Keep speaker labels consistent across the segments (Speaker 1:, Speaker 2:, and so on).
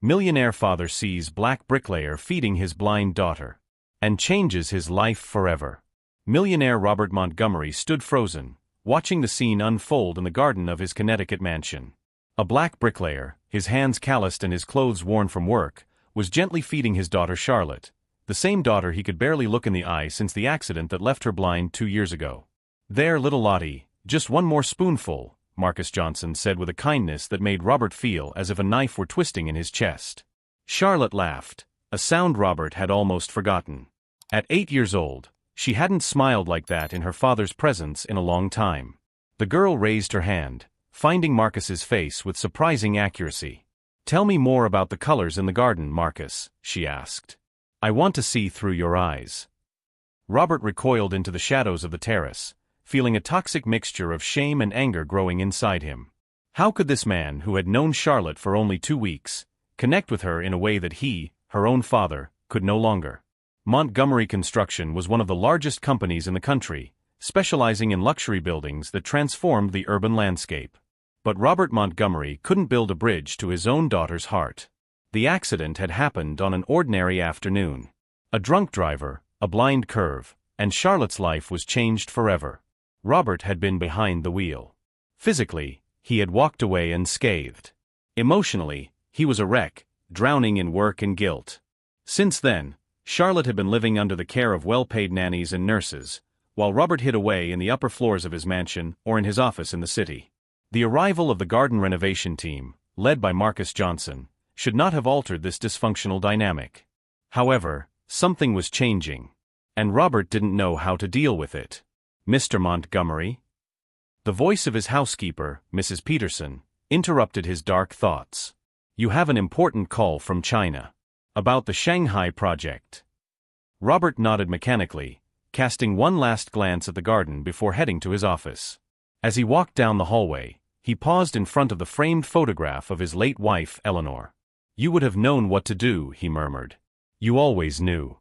Speaker 1: Millionaire father sees black bricklayer feeding his blind daughter. And changes his life forever. Millionaire Robert Montgomery stood frozen, watching the scene unfold in the garden of his Connecticut mansion. A black bricklayer, his hands calloused and his clothes worn from work, was gently feeding his daughter Charlotte, the same daughter he could barely look in the eye since the accident that left her blind 2 years ago. "There, little Lottie, just one more spoonful," Marcus Johnson said with a kindness that made Robert feel as if a knife were twisting in his chest. Charlotte laughed, a sound Robert had almost forgotten. At 8 years old, she hadn't smiled like that in her father's presence in a long time. The girl raised her hand, finding Marcus's face with surprising accuracy. "Tell me more about the colors in the garden, Marcus," she asked. "I want to see through your eyes." Robert recoiled into the shadows of the terrace, feeling a toxic mixture of shame and anger growing inside him. How could this man, who had known Charlotte for only 2 weeks, connect with her in a way that he, her own father, could no longer? Montgomery Construction was one of the largest companies in the country, specializing in luxury buildings that transformed the urban landscape. But Robert Montgomery couldn't build a bridge to his own daughter's heart. The accident had happened on an ordinary afternoon. A drunk driver, a blind curve, and Charlotte's life was changed forever. Robert had been behind the wheel. Physically, he had walked away unscathed. Emotionally, he was a wreck, drowning in work and guilt. Since then, Charlotte had been living under the care of well-paid nannies and nurses, while Robert hid away in the upper floors of his mansion or in his office in the city. The arrival of the garden renovation team, led by Marcus Johnson, should not have altered this dysfunctional dynamic. However, something was changing, and Robert didn't know how to deal with it. "Mr. Montgomery?" The voice of his housekeeper, Mrs. Peterson, interrupted his dark thoughts. "You have an important call from China. About the Shanghai project." Robert nodded mechanically, casting one last glance at the garden before heading to his office. As he walked down the hallway, he paused in front of the framed photograph of his late wife, Eleanor. "You would have known what to do," he murmured. "You always knew."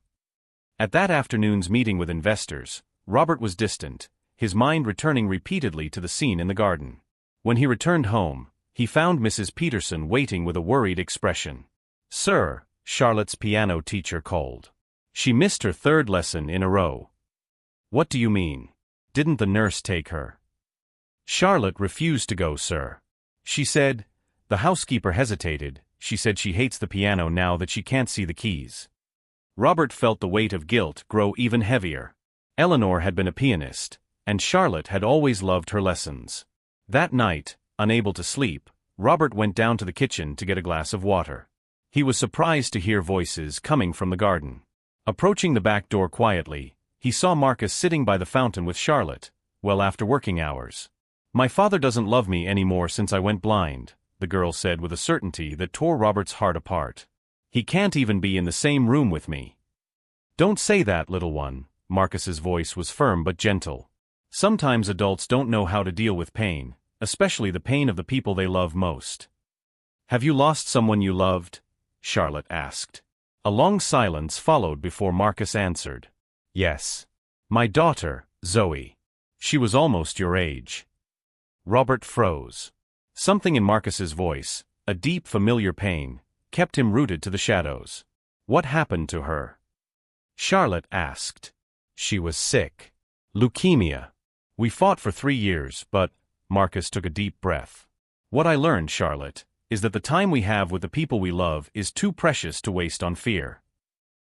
Speaker 1: At that afternoon's meeting with investors, Robert was distant, his mind returning repeatedly to the scene in the garden. When he returned home, he found Mrs. Peterson waiting with a worried expression. "Sir," Charlotte's piano teacher called. She missed her 3rd lesson in a row. "What do you mean? Didn't the nurse take her?" "Charlotte refused to go, sir. She said—" The housekeeper hesitated. "She said she hates the piano now that she can't see the keys." Robert felt the weight of guilt grow even heavier. Eleanor had been a pianist, and Charlotte had always loved her lessons. That night, unable to sleep, Robert went down to the kitchen to get a glass of water. He was surprised to hear voices coming from the garden. Approaching the back door quietly, he saw Marcus sitting by the fountain with Charlotte, well after working hours. "My father doesn't love me anymore since I went blind," the girl said with a certainty that tore Robert's heart apart. "He can't even be in the same room with me." "Don't say that, little one," Marcus's voice was firm but gentle. "Sometimes adults don't know how to deal with pain, especially the pain of the people they love most." "Have you lost someone you loved?" Charlotte asked. A long silence followed before Marcus answered. "Yes. My daughter, Zoe. She was almost your age." Robert froze. Something in Marcus's voice, a deep familiar pain, kept him rooted to the shadows. "What happened to her?" Charlotte asked. "She was sick. Leukemia. We fought for 3 years, but—" Marcus took a deep breath. "What I learned, Charlotte, is that the time we have with the people we love is too precious to waste on fear."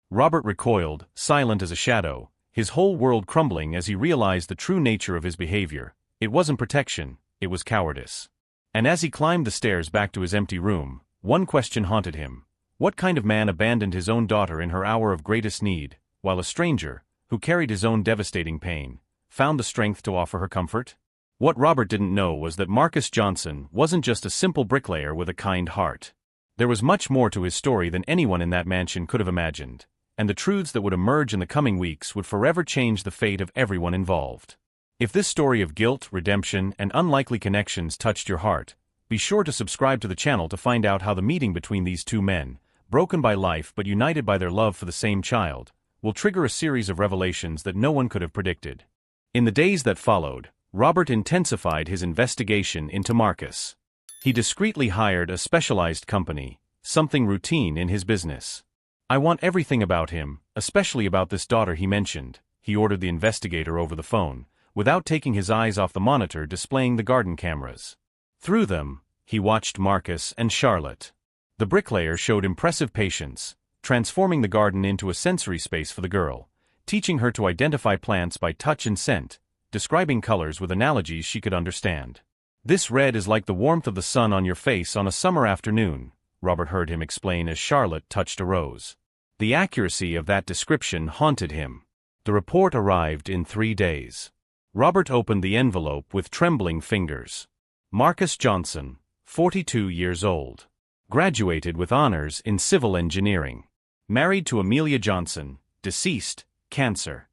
Speaker 1: Robert recoiled, silent as a shadow, his whole world crumbling as he realized the true nature of his behavior. It wasn't protection, it was cowardice. And as he climbed the stairs back to his empty room, one question haunted him. What kind of man abandoned his own daughter in her hour of greatest need, while a stranger, who carried his own devastating pain, found the strength to offer her comfort? What Robert didn't know was that Marcus Johnson wasn't just a simple bricklayer with a kind heart. There was much more to his story than anyone in that mansion could have imagined, and the truths that would emerge in the coming weeks would forever change the fate of everyone involved. If this story of guilt, redemption, and unlikely connections touched your heart, be sure to subscribe to the channel to find out how the meeting between these two men, broken by life but united by their love for the same child, will trigger a series of revelations that no one could have predicted. In the days that followed, Robert intensified his investigation into Marcus. He discreetly hired a specialized company, something routine in his business. "I want everything about him, especially about this daughter he mentioned," he ordered the investigator over the phone, without taking his eyes off the monitor displaying the garden cameras. Through them, he watched Marcus and Charlotte. The bricklayer showed impressive patience, transforming the garden into a sensory space for the girl, teaching her to identify plants by touch and scent, describing colors with analogies she could understand. "This red is like the warmth of the sun on your face on a summer afternoon," Robert heard him explain as Charlotte touched a rose. The accuracy of that description haunted him. The report arrived in 3 days. Robert opened the envelope with trembling fingers. Marcus Johnson, 42 years old. Graduated with honors in civil engineering. Married to Amelia Johnson, deceased, cancer.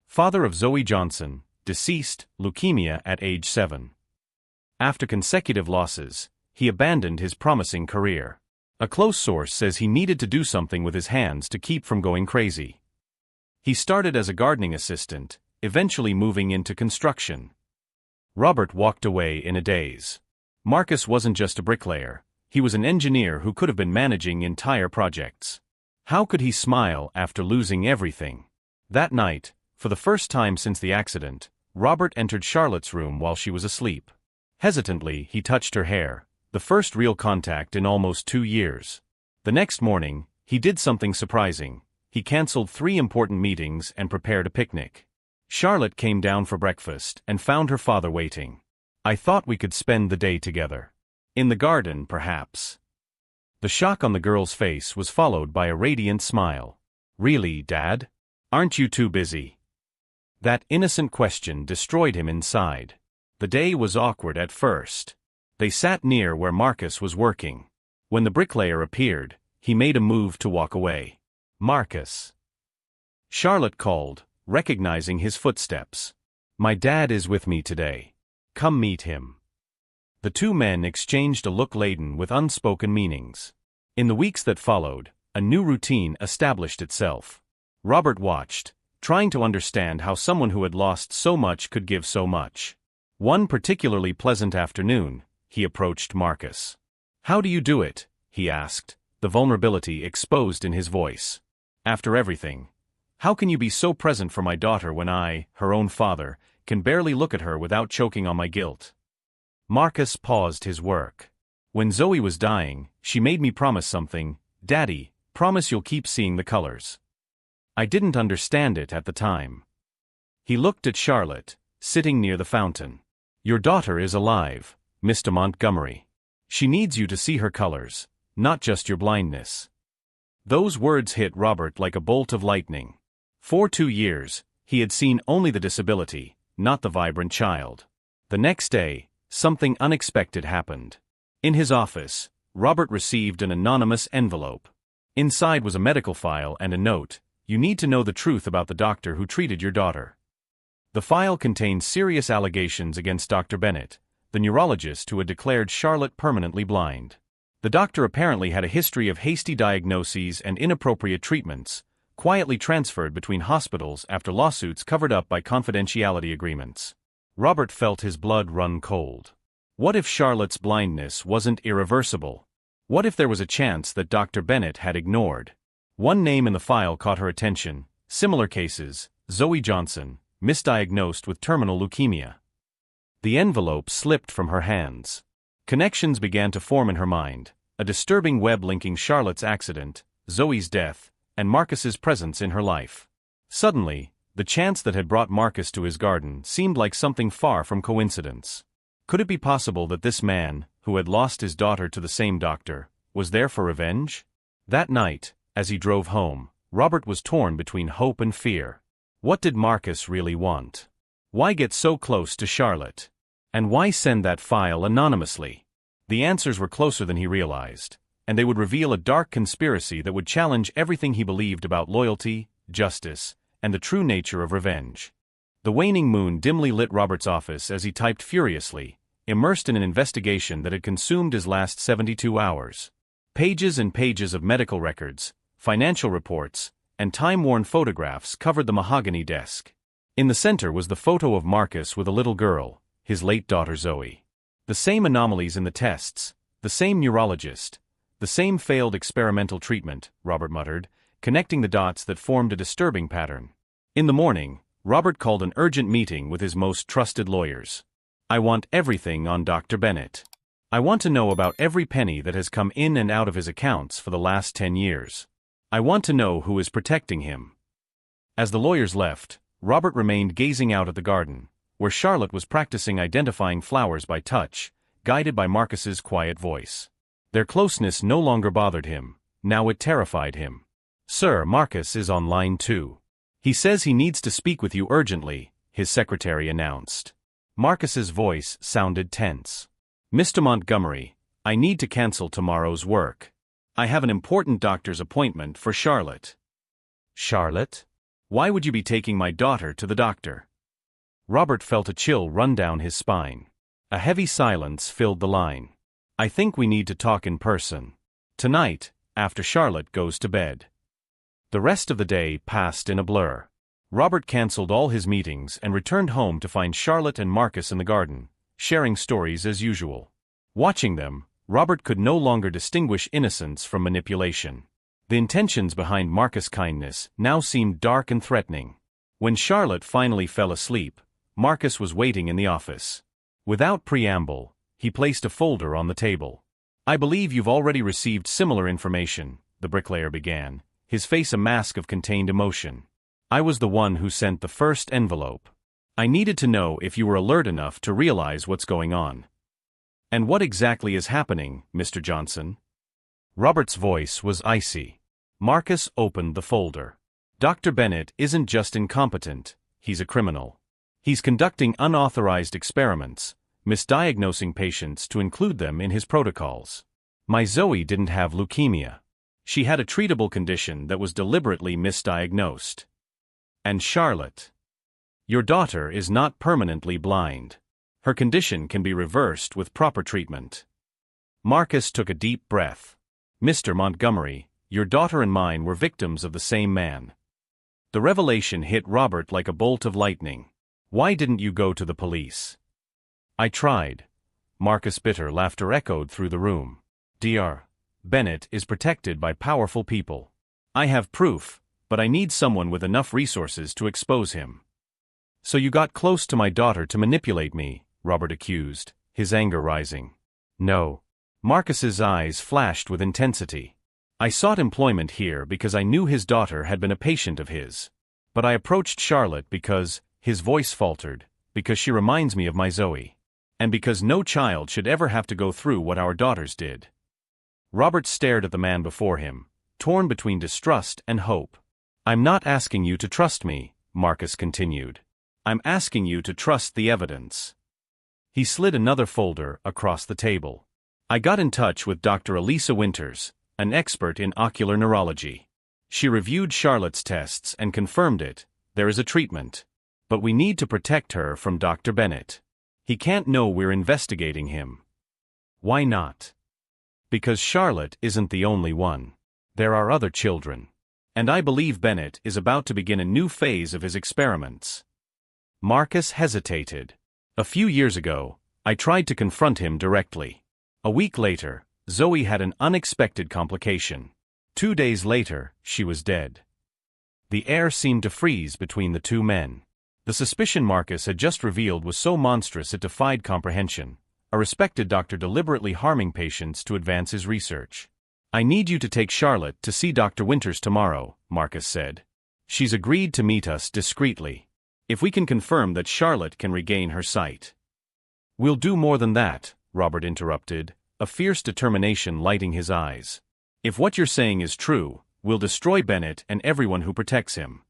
Speaker 1: Father of Zoe Johnson, deceased, leukemia at age 7. After consecutive losses, he abandoned his promising career. A close source says he needed to do something with his hands to keep from going crazy. He started as a gardening assistant, eventually moving into construction. Robert walked away in a daze. Marcus wasn't just a bricklayer, he was an engineer who could have been managing entire projects. How could he smile after losing everything? That night, for the first time since the accident, Robert entered Charlotte's room while she was asleep. Hesitantly, he touched her hair, the first real contact in almost 2 years. The next morning, he did something surprising. He canceled 3 important meetings and prepared a picnic. Charlotte came down for breakfast and found her father waiting. "I thought we could spend the day together. In the garden, perhaps." The shock on the girl's face was followed by a radiant smile. "Really, Dad? Aren't you too busy?" That innocent question destroyed him inside. The day was awkward at first. They sat near where Marcus was working. When the bricklayer appeared, he made a move to walk away. "Marcus." Charlotte called, recognizing his footsteps. "My dad is with me today. Come meet him." The 2 men exchanged a look laden with unspoken meanings. In the weeks that followed, a new routine established itself. Robert watched, trying to understand how someone who had lost so much could give so much. One particularly pleasant afternoon, he approached Marcus. "How do you do it?" he asked, the vulnerability exposed in his voice. "After everything, how can you be so present for my daughter when I, her own father, can barely look at her without choking on my guilt?" Marcus paused his work. "When Zoe was dying, she made me promise something. Daddy, promise you'll keep seeing the colors." I didn't understand it at the time. He looked at Charlotte, sitting near the fountain. "Your daughter is alive, Mr. Montgomery. She needs you to see her colors, not just your blindness." Those words hit Robert like a bolt of lightning. For 2 years, he had seen only the disability, not the vibrant child. The next day, something unexpected happened. In his office, Robert received an anonymous envelope. Inside was a medical file and a note: "You need to know the truth about the doctor who treated your daughter." The file contained serious allegations against Dr. Bennett, the neurologist who had declared Charlotte permanently blind. The doctor apparently had a history of hasty diagnoses and inappropriate treatments, quietly transferred between hospitals after lawsuits covered up by confidentiality agreements. Robert felt his blood run cold. What if Charlotte's blindness wasn't irreversible? What if there was a chance that Dr. Bennett had ignored? One name in the file caught her attention: similar cases, Zoe Johnson, misdiagnosed with terminal leukemia. The envelope slipped from her hands. Connections began to form in her mind, a disturbing web linking Charlotte's accident, Zoe's death, and Marcus's presence in her life. Suddenly, the chance that had brought Marcus to his garden seemed like something far from coincidence. Could it be possible that this man, who had lost his daughter to the same doctor, was there for revenge? That night, as he drove home, Robert was torn between hope and fear. What did Marcus really want? Why get so close to Charlotte? And why send that file anonymously? The answers were closer than he realized, and they would reveal a dark conspiracy that would challenge everything he believed about loyalty, justice, and the true nature of revenge. The waning moon dimly lit Robert's office as he typed furiously, immersed in an investigation that had consumed his last 72 hours. Pages and pages of medical records, financial reports, and time-worn photographs covered the mahogany desk. In the center was the photo of Marcus with a little girl, his late daughter Zoe. The same anomalies in the tests, the same neurologist, The same failed experimental treatment, Robert muttered, connecting the dots that formed a disturbing pattern. In the morning, Robert called an urgent meeting with his most trusted lawyers. I want everything on Dr. Bennett. I want to know about every penny that has come in and out of his accounts for the last 10 years. I want to know who is protecting him. As the lawyers left, Robert remained gazing out at the garden, where Charlotte was practicing identifying flowers by touch, guided by Marcus's quiet voice. Their closeness no longer bothered him, now it terrified him. Sir, Marcus is on line 2. He says he needs to speak with you urgently, his secretary announced. Marcus's voice sounded tense. Mr. Montgomery, I need to cancel tomorrow's work. I have an important doctor's appointment for Charlotte. Charlotte? Why would you be taking my daughter to the doctor? Robert felt a chill run down his spine. A heavy silence filled the line. I think we need to talk in person. Tonight, after Charlotte goes to bed. The rest of the day passed in a blur. Robert canceled all his meetings and returned home to find Charlotte and Marcus in the garden, sharing stories as usual. Watching them, Robert could no longer distinguish innocence from manipulation. The intentions behind Marcus' kindness now seemed dark and threatening. When Charlotte finally fell asleep, Marcus was waiting in the office. Without preamble, he placed a folder on the table. I believe you've already received similar information, the bricklayer began, his face a mask of contained emotion. I was the one who sent the first envelope. I needed to know if you were alert enough to realize what's going on. And what exactly is happening, Mr. Johnson? Robert's voice was icy. Marcus opened the folder. Dr. Bennett isn't just incompetent, he's a criminal. He's conducting unauthorized experiments, misdiagnosing patients to include them in his protocols. My Zoe didn't have leukemia. She had a treatable condition that was deliberately misdiagnosed. And Charlotte. Your daughter is not permanently blind. Her condition can be reversed with proper treatment. Marcus took a deep breath. Mr. Montgomery, your daughter and mine were victims of the same man. The revelation hit Robert like a bolt of lightning. Why didn't you go to the police? I tried. Marcus' bitter laughter echoed through the room. Dr. Bennett is protected by powerful people. I have proof, but I need someone with enough resources to expose him. So you got close to my daughter to manipulate me, Robert accused, his anger rising. No. Marcus's eyes flashed with intensity. I sought employment here because I knew his daughter had been a patient of his. But I approached Charlotte because, his voice faltered, because she reminds me of my Zoe. And because no child should ever have to go through what our daughters did. Robert stared at the man before him, torn between distrust and hope. I'm not asking you to trust me, Marcus continued. I'm asking you to trust the evidence. He slid another folder across the table. I got in touch with Dr. Elisa Winters, an expert in ocular neurology. She reviewed Charlotte's tests and confirmed it. There is a treatment. But we need to protect her from Dr. Bennett. He can't know we're investigating him. Why not? Because Charlotte isn't the only one. There are other children. And I believe Bennett is about to begin a new phase of his experiments. Marcus hesitated. A few years ago, I tried to confront him directly. A week later, Zoe had an unexpected complication. 2 days later, she was dead. The air seemed to freeze between the two men. The suspicion Marcus had just revealed was so monstrous it defied comprehension. A respected doctor deliberately harming patients to advance his research. I need you to take Charlotte to see Dr. Winters tomorrow, Marcus said. She's agreed to meet us discreetly. If we can confirm that Charlotte can regain her sight. We'll do more than that, Robert interrupted, a fierce determination lighting his eyes. If what you're saying is true, we'll destroy Bennett and everyone who protects him.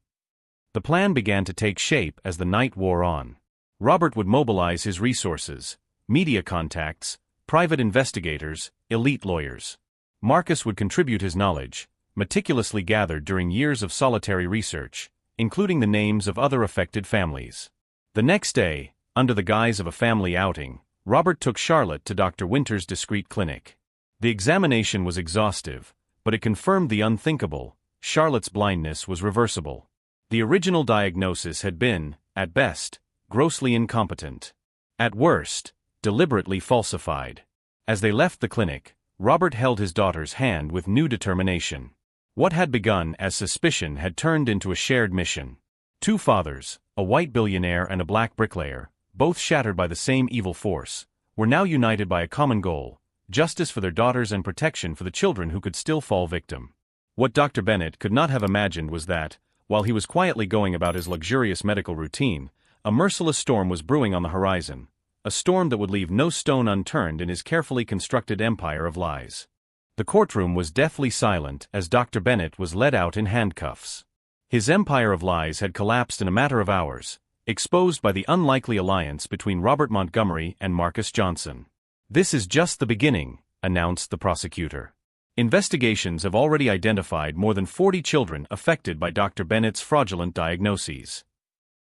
Speaker 1: The plan began to take shape as the night wore on. Robert would mobilize his resources, media contacts, private investigators, elite lawyers. Marcus would contribute his knowledge, meticulously gathered during years of solitary research, including the names of other affected families. The next day, under the guise of a family outing, Robert took Charlotte to Dr. Winters' discreet clinic. The examination was exhaustive, but it confirmed the unthinkable: Charlotte's blindness was reversible. The original diagnosis had been, at best, grossly incompetent. At worst, deliberately falsified. As they left the clinic, Robert held his daughter's hand with new determination. What had begun as suspicion had turned into a shared mission. Two fathers, a white billionaire and a black bricklayer, both shattered by the same evil force, were now united by a common goal: justice for their daughters and protection for the children who could still fall victim. What Dr. Bennett could not have imagined was that, while he was quietly going about his luxurious medical routine, a merciless storm was brewing on the horizon, a storm that would leave no stone unturned in his carefully constructed empire of lies. The courtroom was deathly silent as Dr. Bennett was led out in handcuffs. His empire of lies had collapsed in a matter of hours, exposed by the unlikely alliance between Robert Montgomery and Marcus Johnson. "This is just the beginning," announced the prosecutor. "Investigations have already identified more than 40 children affected by Dr. Bennett's fraudulent diagnoses."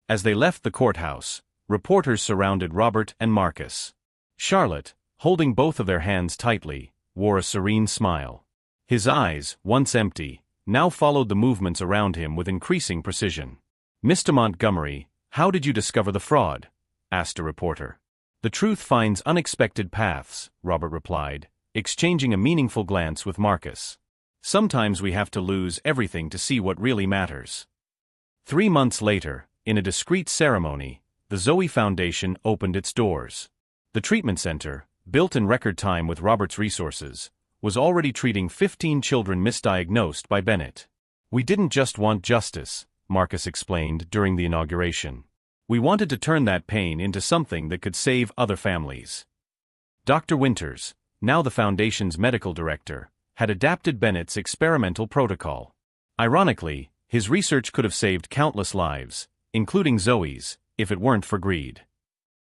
Speaker 1: As they left the courthouse, reporters surrounded Robert and Marcus. Charlotte, holding both of their hands tightly, wore a serene smile. His eyes, once empty, now followed the movements around him with increasing precision. "Mr. Montgomery, how did you discover the fraud?" asked a reporter. "The truth finds unexpected paths," Robert replied, exchanging a meaningful glance with Marcus. "Sometimes we have to lose everything to see what really matters." 3 months later, in a discreet ceremony, the Zoe Foundation opened its doors. The treatment center, built in record time with Robert's resources, was already treating 15 children misdiagnosed by Bennett. "We didn't just want justice," Marcus explained during the inauguration. "We wanted to turn that pain into something that could save other families." Dr. Winters, now the Foundation's medical director, had adapted Bennett's experimental protocol. Ironically, his research could have saved countless lives, including Zoe's, if it weren't for greed.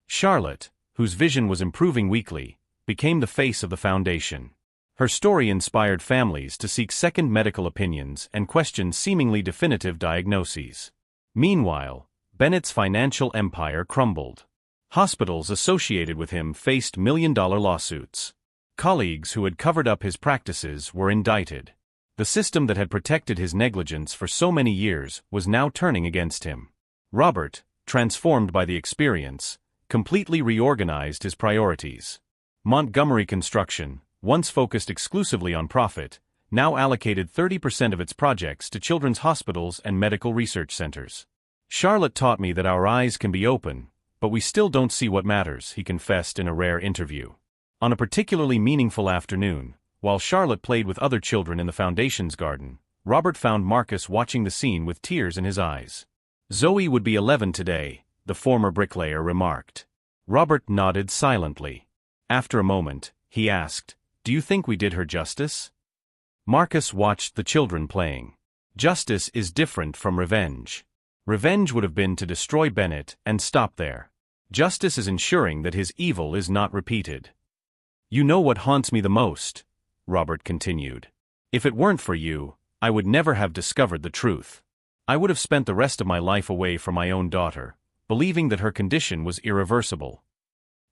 Speaker 1: Charlotte, whose vision was improving weekly, became the face of the Foundation. Her story inspired families to seek second medical opinions and question seemingly definitive diagnoses. Meanwhile, Bennett's financial empire crumbled. Hospitals associated with him faced million-dollar lawsuits. Colleagues who had covered up his practices were indicted. The system that had protected his negligence for so many years was now turning against him. Robert, transformed by the experience, completely reorganized his priorities. Montgomery Construction, once focused exclusively on profit, now allocated 30% of its projects to children's hospitals and medical research centers. "Charlotte taught me that our eyes can be open, but we still don't see what matters," he confessed in a rare interview. On a particularly meaningful afternoon, while Charlotte played with other children in the Foundation's garden, Robert found Marcus watching the scene with tears in his eyes. "Zoe would be 11 today," the former bricklayer remarked. Robert nodded silently. After a moment, he asked, "Do you think we did her justice?" Marcus watched the children playing. "Justice is different from revenge. Revenge would have been to destroy Bennett and stop there. Justice is ensuring that his evil is not repeated." "You know what haunts me the most," Robert continued. "If it weren't for you, I would never have discovered the truth. I would have spent the rest of my life away from my own daughter, believing that her condition was irreversible."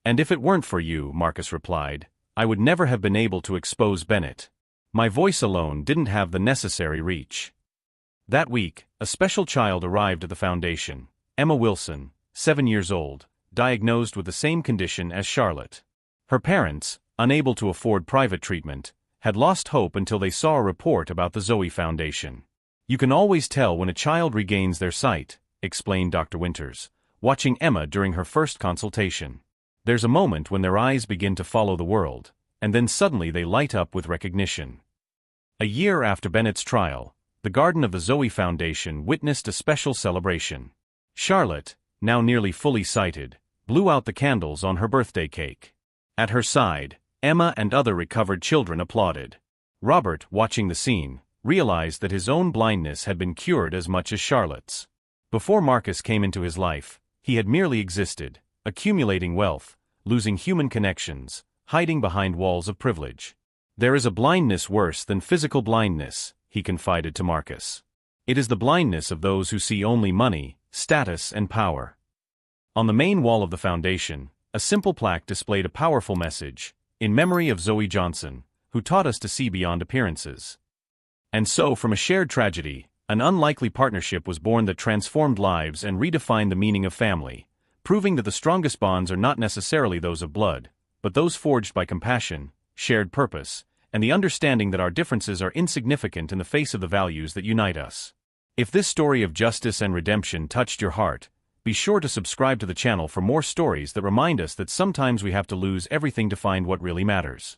Speaker 1: "And if it weren't for you," Marcus replied, "I would never have been able to expose Bennett. My voice alone didn't have the necessary reach." That week, a special child arrived at the Foundation, Emma Wilson, 7 years old, diagnosed with the same condition as Charlotte. Her parents, unable to afford private treatment, had lost hope until they saw a report about the Zoe Foundation. "You can always tell when a child regains their sight," explained Dr. Winters, watching Emma during her first consultation. "There's a moment when their eyes begin to follow the world, and then suddenly they light up with recognition." A year after Bennett's trial, the garden of the Zoe Foundation witnessed a special celebration. Charlotte, now nearly fully sighted, blew out the candles on her birthday cake. At her side, Emma and other recovered children applauded. Robert, watching the scene, realized that his own blindness had been cured as much as Charlotte's. Before Marcus came into his life, he had merely existed, accumulating wealth, losing human connections, hiding behind walls of privilege. "There is a blindness worse than physical blindness," he confided to Marcus. "It is the blindness of those who see only money, status, and power." On the main wall of the Foundation, a simple plaque displayed a powerful message, "In memory of Zoe Johnson, who taught us to see beyond appearances." And so, from a shared tragedy, an unlikely partnership was born that transformed lives and redefined the meaning of family, proving that the strongest bonds are not necessarily those of blood, but those forged by compassion, shared purpose, and the understanding that our differences are insignificant in the face of the values that unite us. If this story of justice and redemption touched your heart, be sure to subscribe to the channel for more stories that remind us that sometimes we have to lose everything to find what really matters.